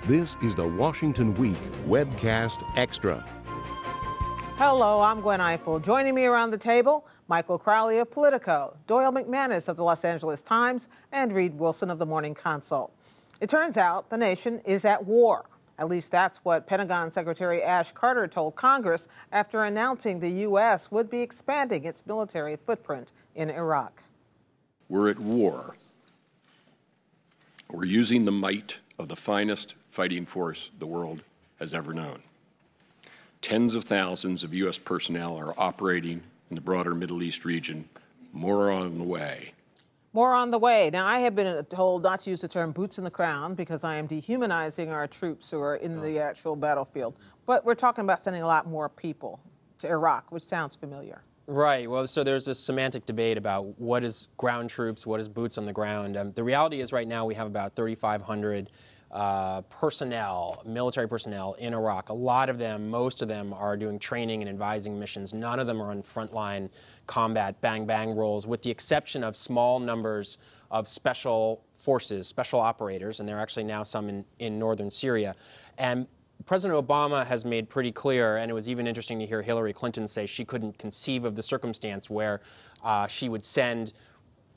This is the Washington Week Webcast Extra. Hello, I'm Gwen Eiffel. Joining me around the table, Michael Crowley of Politico, Doyle McManus of the Los Angeles Times, and Reed Wilson of the Morning Consult. It turns out the nation is at war. At least that's what Pentagon Secretary Ash Carter told Congress after announcing the U.S. would be expanding its military footprint in Iraq. We're at war. We're using the might of the finest fighting force the world has ever known. Tens of thousands of U.S. personnel are operating in the broader Middle East region. More on the way. More on the way. Now, I have been told not to use the term boots in the ground because I am dehumanizing our troops who are in the actual battlefield. But we're talking about sending a lot more people to Iraq, which sounds familiar. Right. Well, so there's this semantic debate about what is ground troops, what is boots on the ground. The reality is right now we have about 3,500 personnel, military personnel in Iraq. A lot of them, most of them are doing training and advising missions. None of them are on frontline combat bang-bang roles, with the exception of small numbers of special forces, special operators, and there are actually now some in northern Syria. And President Obama has made pretty clear, and it was even interesting to hear Hillary Clinton say she couldn't conceive of the circumstance where she would send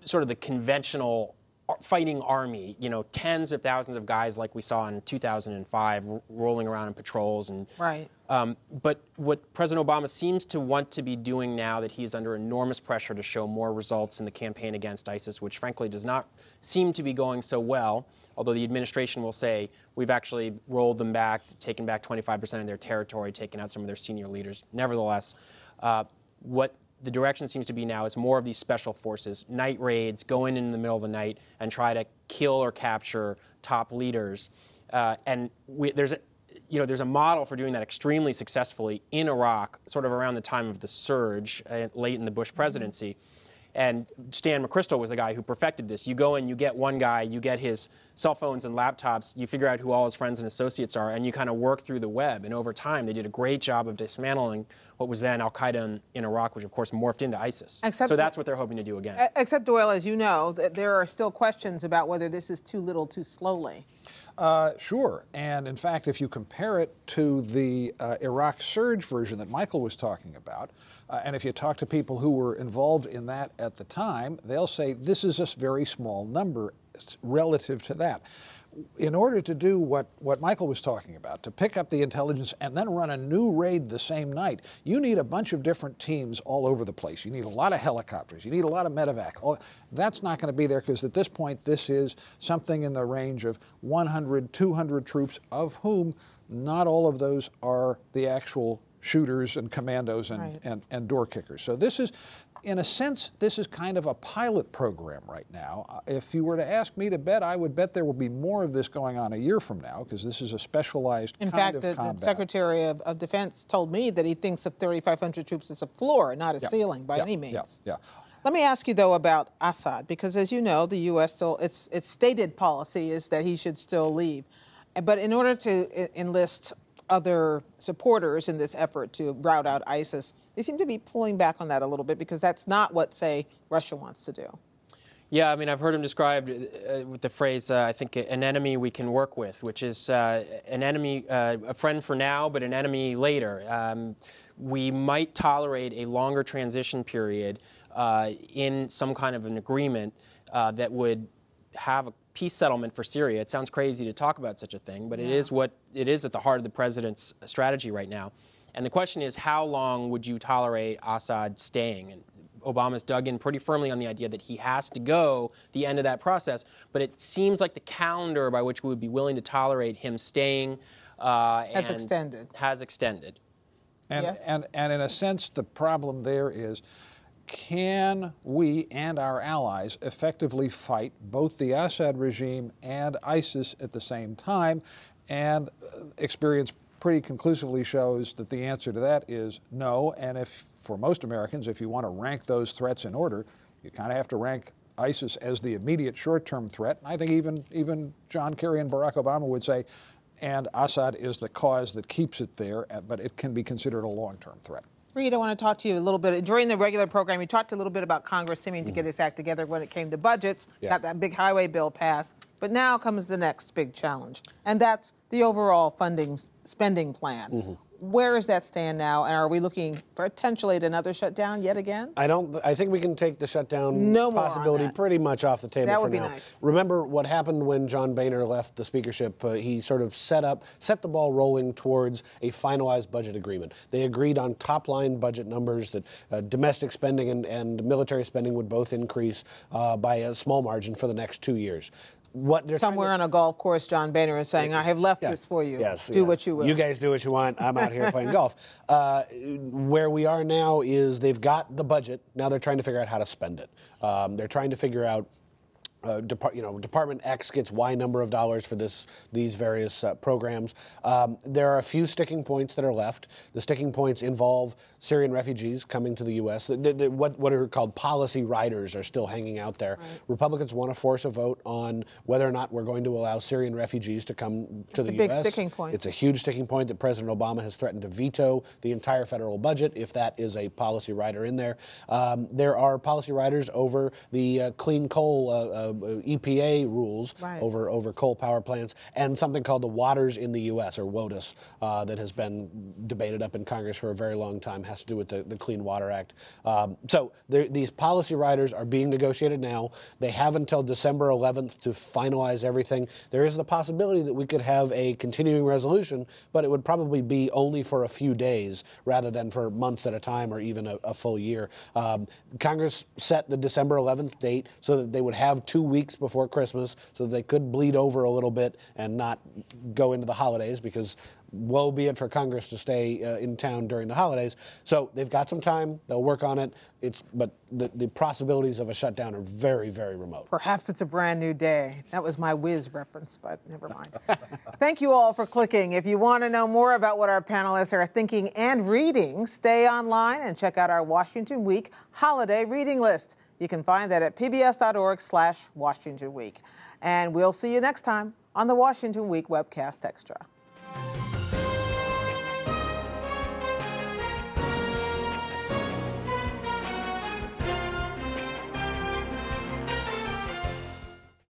sort of the conventional fighting army, you know, tens of thousands of guys like we saw in 2005 rolling around in patrols. And right. But what President Obama seems to want to be doing now that he's under enormous pressure to show more results in the campaign against ISIS, which frankly does not seem to be going so well, although the administration will say we've actually rolled them back, taken back 25% of their territory, taken out some of their senior leaders. Nevertheless, what the direction seems to be now is more of these special forces, night raids, go in the middle of the night and try to kill or capture top leaders. There's a model for doing that extremely successfully in Iraq, sort of around the time of the surge, late in the Bush presidency. And Stan McChrystal was the guy who perfected this. You go in, you get one guy, you get his cell phones and laptops, you figure out who all his friends and associates are, and you kind of work through the web. And over time, they did a great job of dismantling what was then al-Qaeda in Iraq, which of course morphed into ISIS. So that's what they're hoping to do again. Except, Doyle, as you know, there are still questions about whether this is too little too slowly. Sure. And in fact, if you compare it to the Iraq surge version that Michael was talking about, and if you talk to people who were involved in that at the time, they'll say this is a very small number relative to that. In order to do what Michael was talking about, to pick up the intelligence and then run a new raid the same night, you need a bunch of different teams all over the place. You need a lot of helicopters. You need a lot of medevac. That's not going to be there because at this point this is something in the range of 100, 200 troops, of whom not all of those are the actual shooters and commandos and door kickers. So this is, in a sense, this is kind of a pilot program right now. If you were to ask me to bet, I would bet there will be more of this going on a year from now because this is a specialized kind of combat. In fact, the Secretary of Defense told me that he thinks of 3,500 troops as a floor, not a ceiling by any means. Let me ask you, though, about Assad, because as you know, the U.S. still, its stated policy is that he should still leave. But in order to enlist other supporters in this effort to rout out ISIS, they seem to be pulling back on that a little bit because that's not what, say, Russia wants to do. Yeah, I mean, I've heard him described with the phrase, I think, an enemy we can work with, which is an enemy, a friend for now, but an enemy later. We might tolerate a longer transition period in some kind of an agreement that would have a peace settlement for Syria. It sounds crazy to talk about such a thing, but it is what it is at the heart of the president's strategy right now. And the question is, how long would you tolerate Assad staying? And Obama's dug in pretty firmly on the idea that he has to go the end of that process, but it seems like the calendar by which we would be willing to tolerate him staying has extended. And in a sense, the problem there is, can we and our allies effectively fight both the Assad regime and ISIS at the same time? And experience pretty conclusively shows that the answer to that is no. And if, for most Americans, if you want to rank those threats in order, you kind of have to rank ISIS as the immediate short-term threat. And I think even John Kerry and Barack Obama would say, and Assad is the cause that keeps it there, but it can be considered a long-term threat. Reed, I want to talk to you a little bit. During the regular program, you talked a little bit about Congress seeming to get its act together when it came to budgets, got that big highway bill passed. But now comes the next big challenge, and that's the overall spending plan. Where does that stand now, and are we looking potentially at another shutdown yet again? I think we can take the shutdown possibility pretty much off the table for now. That would be nice. Remember what happened when John Boehner left the speakership? He sort of set the ball rolling towards a finalized budget agreement. They agreed on top-line budget numbers that domestic spending and military spending would both increase by a small margin for the next 2 years. Somewhere on a golf course, John Boehner is saying, I have left this for you. Do what you will. You guys do what you want. I'm out here playing golf. Where we are now is they've got the budget. Now they're trying to figure out how to spend it. They're trying to figure out Department X gets Y number of dollars for these various programs. There are a few sticking points that are left. The sticking points involve Syrian refugees coming to the U.S. What are called policy riders are still hanging out there. Right. Republicans want to force a vote on whether or not we're going to allow Syrian refugees to come to the U.S. It's a big sticking point. It's a huge sticking point that President Obama has threatened to veto the entire federal budget if that is a policy rider in there. There are policy riders over the clean coal EPA rules over coal power plants, and something called the Waters in the U.S., or WOTUS, that has been debated up in Congress for a very long time, has to do with the Clean Water Act. So these policy riders are being negotiated now. They have until December 11th to finalize everything. There is the possibility that we could have a continuing resolution, but it would probably be only for a few days rather than for months at a time or even a full year. Congress set the December 11th date so that they would have 2 weeks before Christmas so that they could bleed over a little bit and not go into the holidays, because woe be it for Congress to stay in town during the holidays. So they've got some time. They'll work on it. But the possibilities of a shutdown are very, very remote. Perhaps it's a brand new day. That was my whiz reference, but never mind. Thank you all for clicking. If you want to know more about what our panelists are thinking and reading, stay online and check out our Washington Week holiday reading list. You can find that at pbs.org/Washington Week. And we'll see you next time on the Washington Week Webcast Extra.